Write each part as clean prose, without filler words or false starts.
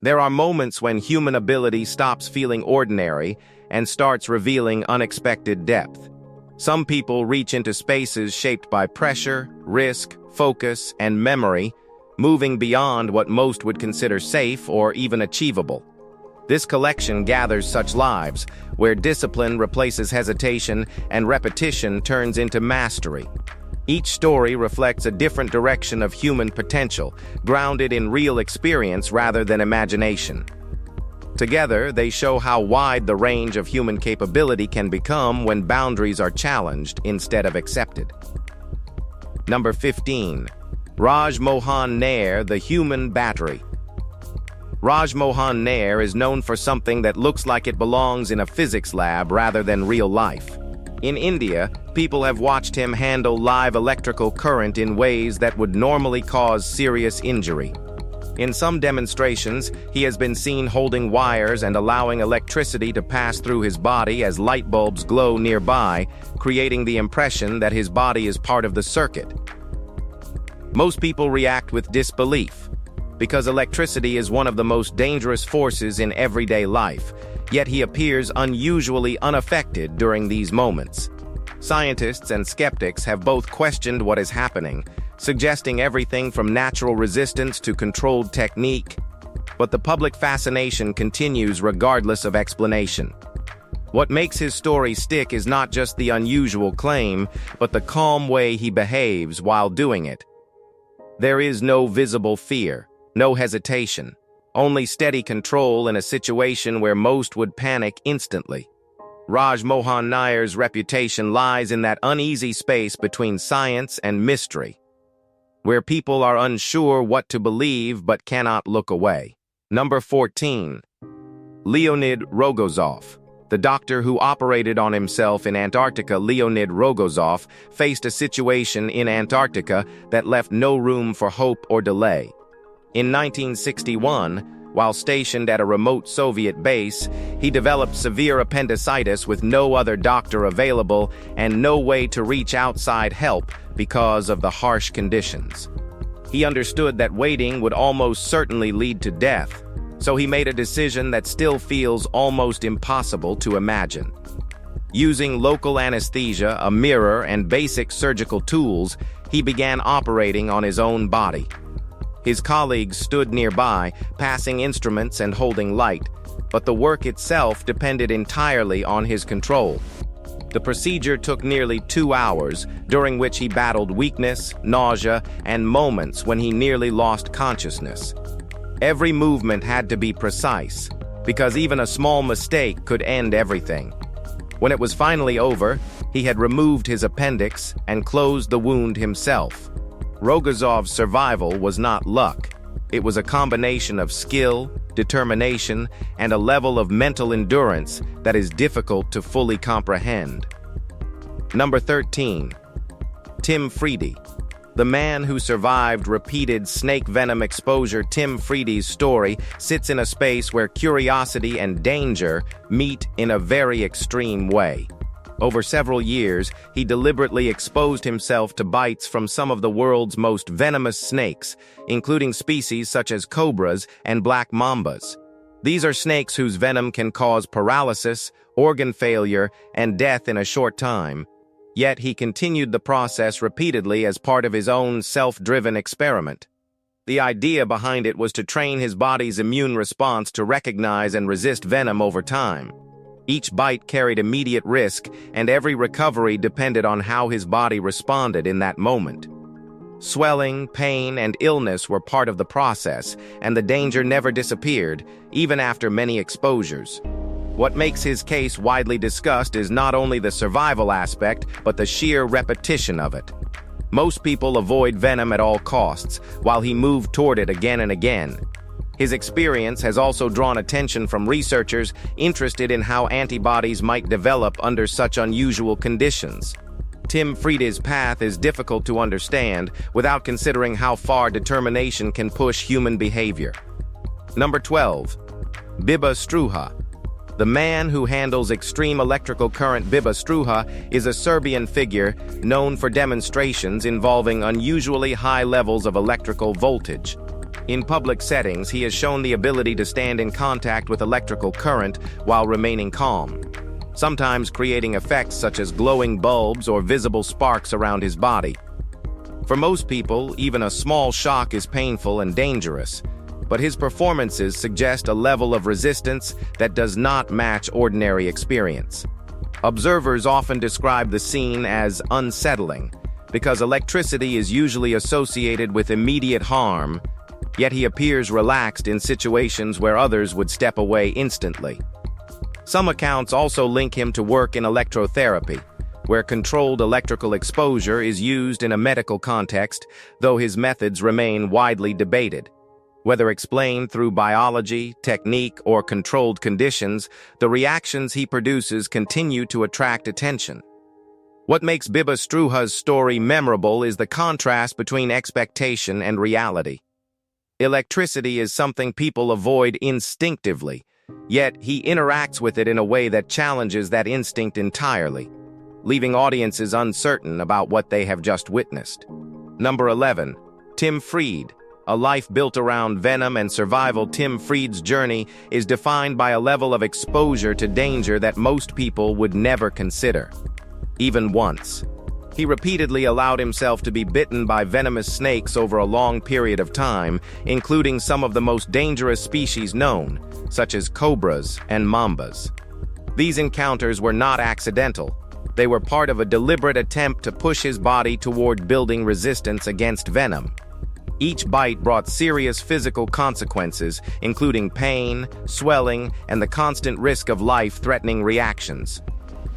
There are moments when human ability stops feeling ordinary and starts revealing unexpected depth. Some people reach into spaces shaped by pressure, risk, focus, and memory, moving beyond what most would consider safe or even achievable. This collection gathers such lives, where discipline replaces hesitation and repetition turns into mastery. Each story reflects a different direction of human potential, grounded in real experience rather than imagination. Together, they show how wide the range of human capability can become when boundaries are challenged instead of accepted. Number 15. Raj Mohan Nair, The Human Battery. Raj Mohan Nair is known for something that looks like it belongs in a physics lab rather than real life. In India, people have watched him handle live electrical current in ways that would normally cause serious injury. In some demonstrations, he has been seen holding wires and allowing electricity to pass through his body as light bulbs glow nearby, creating the impression that his body is part of the circuit. Most people react with disbelief, because electricity is one of the most dangerous forces in everyday life, yet he appears unusually unaffected during these moments. Scientists and skeptics have both questioned what is happening, suggesting everything from natural resistance to controlled technique, but the public fascination continues regardless of explanation. What makes his story stick is not just the unusual claim, but the calm way he behaves while doing it. There is no visible fear, no hesitation, only steady control in a situation where most would panic instantly. Raj Mohan Nair's reputation lies in that uneasy space between science and mystery, where people are unsure what to believe but cannot look away. Number 14. Leonid Rogozov. The doctor who operated on himself in Antarctica, Leonid Rogozov, faced a situation in Antarctica that left no room for hope or delay. In 1961, while stationed at a remote Soviet base, he developed severe appendicitis with no other doctor available and no way to reach outside help because of the harsh conditions. He understood that waiting would almost certainly lead to death, so he made a decision that still feels almost impossible to imagine. Using local anesthesia, a mirror, and basic surgical tools, he began operating on his own body. His colleagues stood nearby, passing instruments and holding light, but the work itself depended entirely on his control. The procedure took nearly 2 hours, during which he battled weakness, nausea, and moments when he nearly lost consciousness. Every movement had to be precise, because even a small mistake could end everything. When it was finally over, he had removed his appendix and closed the wound himself. Rogozov's survival was not luck. It was a combination of skill, determination, and a level of mental endurance that is difficult to fully comprehend. Number 13. Tim Friede. The man who survived repeated snake venom exposure. Tim Friede's story sits in a space where curiosity and danger meet in a very extreme way. Over several years, he deliberately exposed himself to bites from some of the world's most venomous snakes, including species such as cobras and black mambas. These are snakes whose venom can cause paralysis, organ failure, and death in a short time. Yet he continued the process repeatedly as part of his own self-driven experiment. The idea behind it was to train his body's immune response to recognize and resist venom over time. Each bite carried immediate risk, and every recovery depended on how his body responded in that moment. Swelling, pain, and illness were part of the process, and the danger never disappeared, even after many exposures. What makes his case widely discussed is not only the survival aspect, but the sheer repetition of it. Most people avoid venom at all costs, while he moved toward it again and again. His experience has also drawn attention from researchers interested in how antibodies might develop under such unusual conditions. Tim Friede's path is difficult to understand without considering how far determination can push human behavior. Number 12. Bibba Struja. The man who handles extreme electrical current. Bibba Struja is a Serbian figure known for demonstrations involving unusually high levels of electrical voltage. In public settings, he has shown the ability to stand in contact with electrical current while remaining calm, sometimes creating effects such as glowing bulbs or visible sparks around his body. For most people, even a small shock is painful and dangerous, but his performances suggest a level of resistance that does not match ordinary experience. Observers often describe the scene as unsettling, because electricity is usually associated with immediate harm, yet he appears relaxed in situations where others would step away instantly. Some accounts also link him to work in electrotherapy, where controlled electrical exposure is used in a medical context, though his methods remain widely debated. Whether explained through biology, technique, or controlled conditions, the reactions he produces continue to attract attention. What makes Bibba Struja's story memorable is the contrast between expectation and reality. Electricity is something people avoid instinctively, yet he interacts with it in a way that challenges that instinct entirely, leaving audiences uncertain about what they have just witnessed. Number 11. Tim Friede. A life built around venom and survival, Tim Friede's journey is defined by a level of exposure to danger that most people would never consider, even once. He repeatedly allowed himself to be bitten by venomous snakes over a long period of time, including some of the most dangerous species known, such as cobras and mambas. These encounters were not accidental. They were part of a deliberate attempt to push his body toward building resistance against venom. Each bite brought serious physical consequences, including pain, swelling, and the constant risk of life-threatening reactions.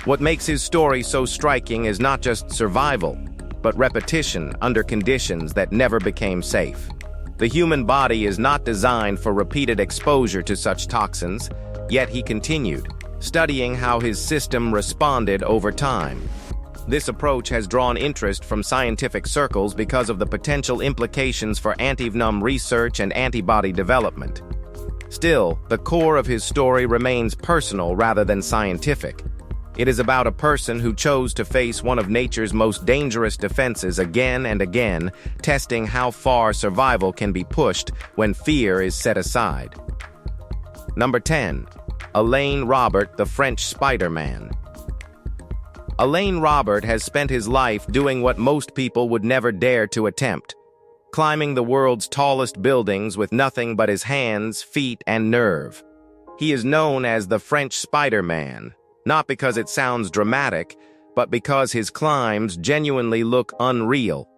What makes his story so striking is not just survival, but repetition under conditions that never became safe. The human body is not designed for repeated exposure to such toxins, yet he continued, studying how his system responded over time. This approach has drawn interest from scientific circles because of the potential implications for anti-venom research and antibody development. Still, the core of his story remains personal rather than scientific. It is about a person who chose to face one of nature's most dangerous defenses again and again, testing how far survival can be pushed when fear is set aside. Number 10. Alain Robert, the French Spider-Man. Alain Robert has spent his life doing what most people would never dare to attempt, climbing the world's tallest buildings with nothing but his hands, feet, and nerve. He is known as the French Spider-Man, not because it sounds dramatic, but because his climbs genuinely look unreal.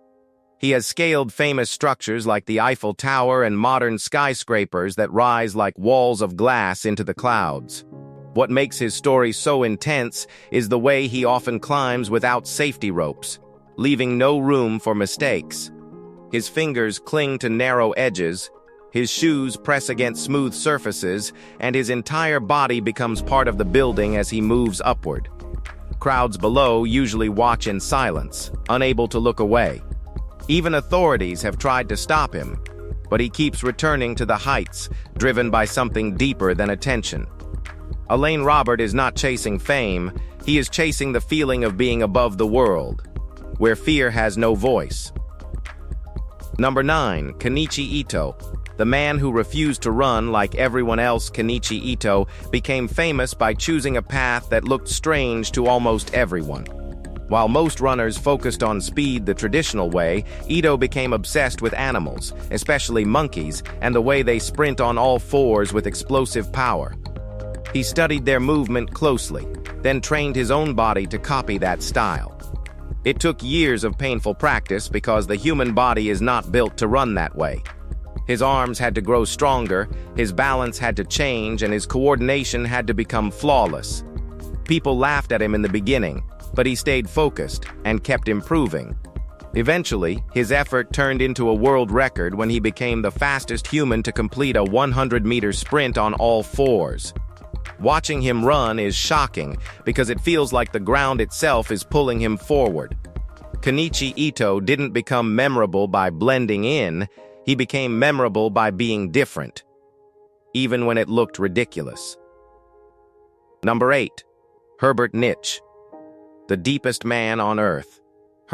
He has scaled famous structures like the Eiffel Tower and modern skyscrapers that rise like walls of glass into the clouds. What makes his story so intense is the way he often climbs without safety ropes, leaving no room for mistakes. His fingers cling to narrow edges, his shoes press against smooth surfaces, and his entire body becomes part of the building as he moves upward. Crowds below usually watch in silence, unable to look away. Even authorities have tried to stop him, but he keeps returning to the heights, driven by something deeper than attention. Alain Robert is not chasing fame, he is chasing the feeling of being above the world, where fear has no voice. Number 9. Kenichi Ito. The man who refused to run like everyone else, Kenichi Ito, became famous by choosing a path that looked strange to almost everyone. While most runners focused on speed the traditional way, Ito became obsessed with animals, especially monkeys, and the way they sprint on all fours with explosive power. He studied their movement closely, then trained his own body to copy that style. It took years of painful practice because the human body is not built to run that way. His arms had to grow stronger, his balance had to change, and his coordination had to become flawless. People laughed at him in the beginning, but he stayed focused and kept improving. Eventually, his effort turned into a world record when he became the fastest human to complete a 100-meter sprint on all fours. Watching him run is shocking because it feels like the ground itself is pulling him forward. Kenichi Ito didn't become memorable by blending in, he became memorable by being different, even when it looked ridiculous. Number 8. Herbert Nitsch. The deepest man on earth.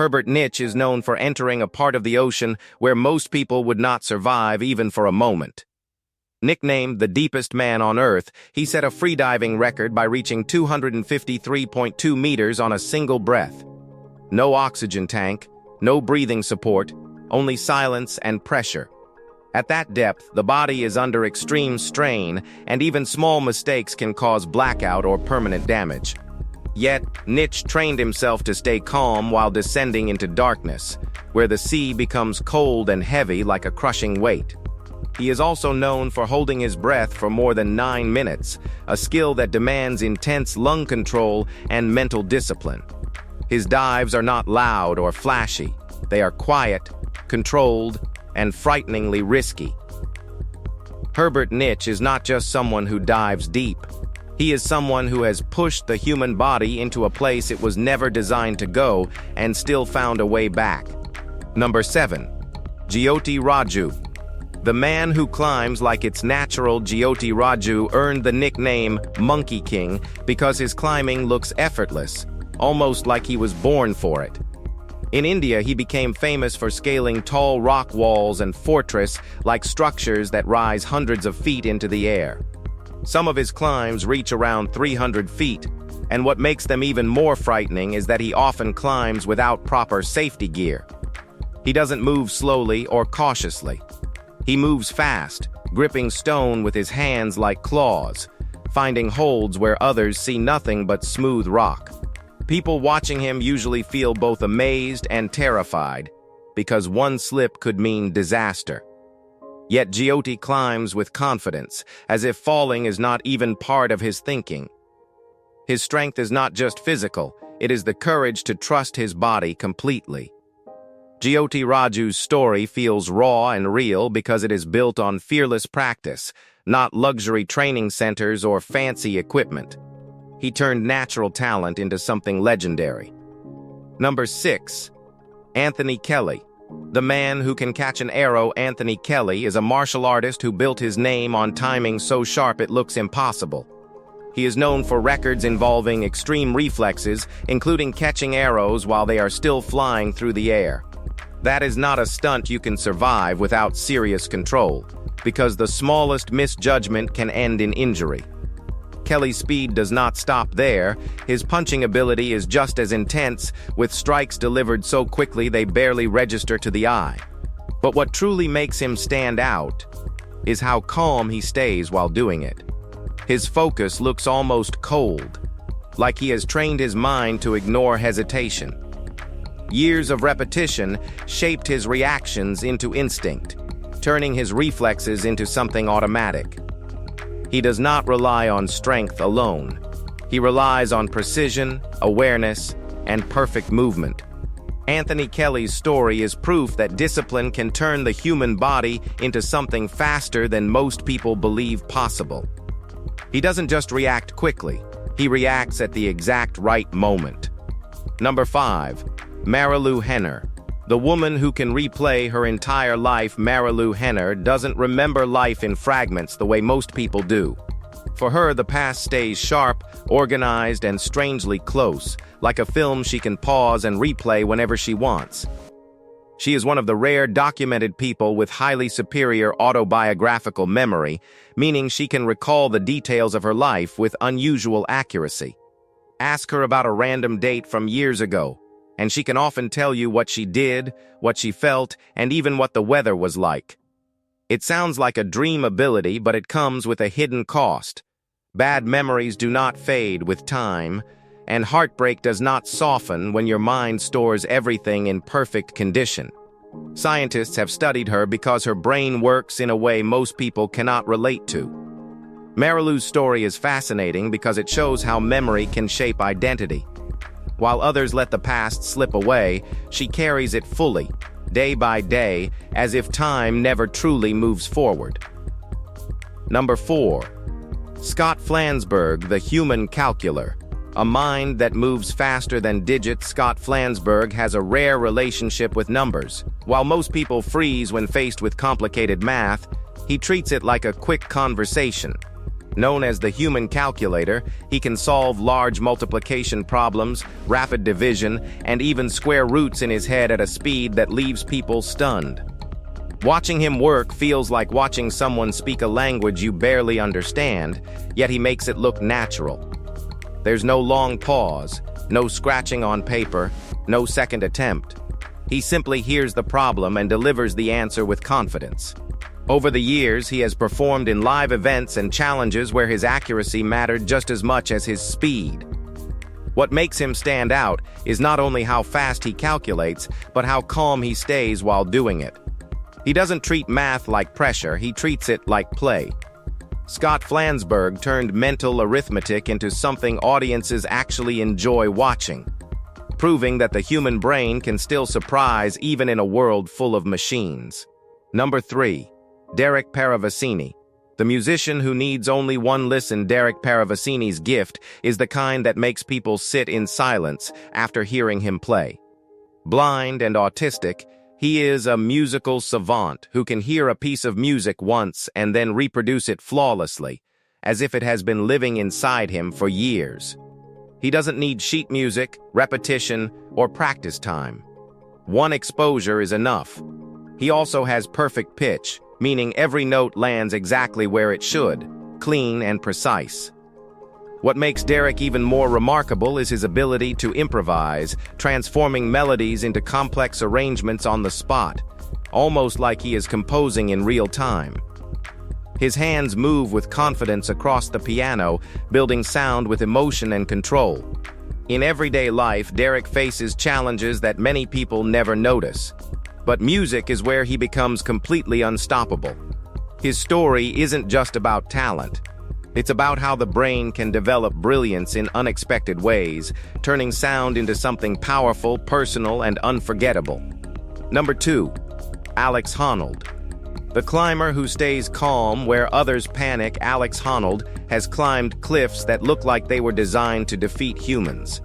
Herbert Nitsch is known for entering a part of the ocean where most people would not survive even for a moment. Nicknamed the deepest man on Earth, he set a freediving record by reaching 253.2 meters on a single breath. No oxygen tank, no breathing support, only silence and pressure. At that depth, the body is under extreme strain, and even small mistakes can cause blackout or permanent damage. Yet, Nitsch trained himself to stay calm while descending into darkness, where the sea becomes cold and heavy like a crushing weight. He is also known for holding his breath for more than 9 minutes, a skill that demands intense lung control and mental discipline. His dives are not loud or flashy. They are quiet, controlled, and frighteningly risky. Herbert Nitsch is not just someone who dives deep. He is someone who has pushed the human body into a place it was never designed to go and still found a way back. Number 7. Jyoti Raju. The man who climbs like it's natural, Jyoti Raju earned the nickname Monkey King because his climbing looks effortless, almost like he was born for it. In India, he became famous for scaling tall rock walls and fortress-like structures that rise hundreds of feet into the air. Some of his climbs reach around 300 feet, and what makes them even more frightening is that he often climbs without proper safety gear. He doesn't move slowly or cautiously. He moves fast, gripping stone with his hands like claws, finding holds where others see nothing but smooth rock. People watching him usually feel both amazed and terrified, because one slip could mean disaster. Yet Jyoti climbs with confidence, as if falling is not even part of his thinking. His strength is not just physical, it is the courage to trust his body completely. Jyoti Raju's story feels raw and real because it is built on fearless practice, not luxury training centers or fancy equipment. He turned natural talent into something legendary. Number 6. Anthony Kelly. The man who can catch an arrow, Anthony Kelly, is a martial artist who built his name on timing so sharp it looks impossible. He is known for records involving extreme reflexes, including catching arrows while they are still flying through the air. That is not a stunt you can survive without serious control, because the smallest misjudgment can end in injury. Kelly's speed does not stop there. His punching ability is just as intense, with strikes delivered so quickly they barely register to the eye. But what truly makes him stand out is how calm he stays while doing it. His focus looks almost cold, like he has trained his mind to ignore hesitation. Years of repetition shaped his reactions into instinct, turning his reflexes into something automatic. He does not rely on strength alone. He relies on precision, awareness, and perfect movement. Anthony Kelly's story is proof that discipline can turn the human body into something faster than most people believe possible. He doesn't just react quickly, he reacts at the exact right moment. Number 5. Marilu Henner. The woman who can replay her entire life, Marilu Henner, doesn't remember life in fragments the way most people do. For her, the past stays sharp, organized, and strangely close, like a film she can pause and replay whenever she wants. She is one of the rare documented people with highly superior autobiographical memory, meaning she can recall the details of her life with unusual accuracy. Ask her about a random date from years ago, and she can often tell you what she did, what she felt, and even what the weather was like. It sounds like a dream ability, but it comes with a hidden cost. Bad memories do not fade with time, and heartbreak does not soften when your mind stores everything in perfect condition. Scientists have studied her because her brain works in a way most people cannot relate to. Marilu's story is fascinating because it shows how memory can shape identity. While others let the past slip away, she carries it fully, day by day, as if time never truly moves forward. Number 4. Scott Flansburg, the human calculator. A mind that moves faster than digits, Scott Flansburg has a rare relationship with numbers. While most people freeze when faced with complicated math, he treats it like a quick conversation. Known as the human calculator, he can solve large multiplication problems, rapid division, and even square roots in his head at a speed that leaves people stunned. Watching him work feels like watching someone speak a language you barely understand, yet he makes it look natural. There's no long pause, no scratching on paper, no second attempt. He simply hears the problem and delivers the answer with confidence. Over the years, he has performed in live events and challenges where his accuracy mattered just as much as his speed. What makes him stand out is not only how fast he calculates, but how calm he stays while doing it. He doesn't treat math like pressure, he treats it like play. Scott Flansburg turned mental arithmetic into something audiences actually enjoy watching, proving that the human brain can still surprise even in a world full of machines. Number 3. Derek Paravicini. The musician who needs only one listen. Derek Paravicini's gift is the kind that makes people sit in silence after hearing him play. Blind and autistic, he is a musical savant who can hear a piece of music once and then reproduce it flawlessly, as if it has been living inside him for years. He doesn't need sheet music, repetition, or practice time. One exposure is enough. He also has perfect pitch, meaning every note lands exactly where it should, clean and precise. What makes Derek even more remarkable is his ability to improvise, transforming melodies into complex arrangements on the spot, almost like he is composing in real time. His hands move with confidence across the piano, building sound with emotion and control. In everyday life, Derek faces challenges that many people never notice. But music is where he becomes completely unstoppable. His story isn't just about talent. It's about how the brain can develop brilliance in unexpected ways, turning sound into something powerful, personal, and unforgettable. Number 2. Alex Honnold. The climber who stays calm where others panic. Alex Honnold has climbed cliffs that look like they were designed to defeat humans.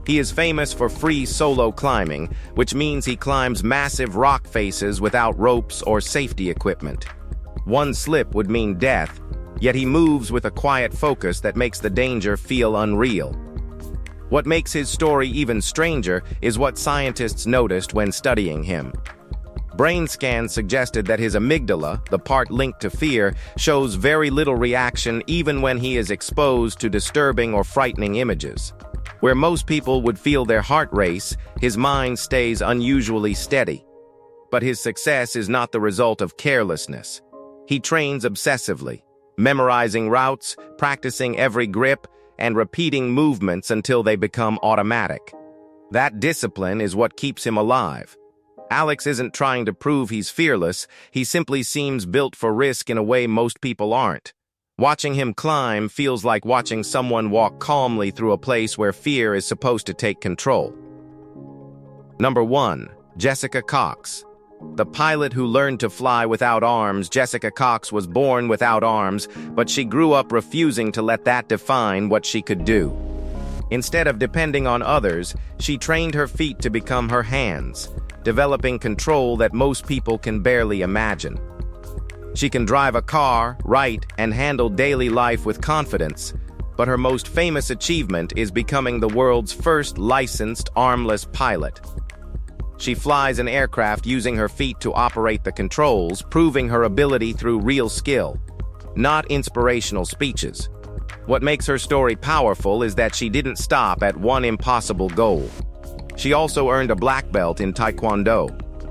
He is famous for free solo climbing, which means he climbs massive rock faces without ropes or safety equipment. One slip would mean death, yet he moves with a quiet focus that makes the danger feel unreal. What makes his story even stranger is what scientists noticed when studying him. Brain scans suggested that his amygdala, the part linked to fear, shows very little reaction even when he is exposed to disturbing or frightening images. Where most people would feel their heart race, his mind stays unusually steady. But his success is not the result of carelessness. He trains obsessively, memorizing routes, practicing every grip, and repeating movements until they become automatic. That discipline is what keeps him alive. Alex isn't trying to prove he's fearless, he simply seems built for risk in a way most people aren't. Watching him climb feels like watching someone walk calmly through a place where fear is supposed to take control. Number 1. Jessica Cox. The pilot who learned to fly without arms. Jessica Cox was born without arms, but she grew up refusing to let that define what she could do. Instead of depending on others, she trained her feet to become her hands, developing control that most people can barely imagine. She can drive a car, write, and handle daily life with confidence, but her most famous achievement is becoming the world's first licensed armless pilot. She flies an aircraft using her feet to operate the controls, proving her ability through real skill, not inspirational speeches. What makes her story powerful is that she didn't stop at one impossible goal. She also earned a black belt in Taekwondo,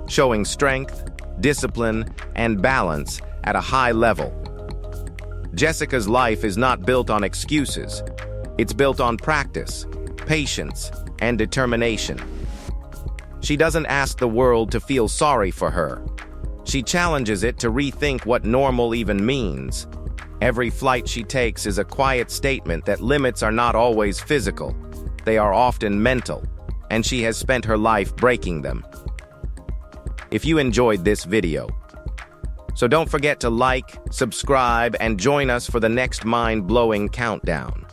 showing strength, discipline, and balance at a high level. Jessica's life is not built on excuses. It's built on practice, patience, and determination. She doesn't ask the world to feel sorry for her. She challenges it to rethink what normal even means. Every flight she takes is a quiet statement that limits are not always physical. They are often mental, and she has spent her life breaking them. If you enjoyed this video, so don't forget to like, subscribe, and join us for the next mind-blowing countdown.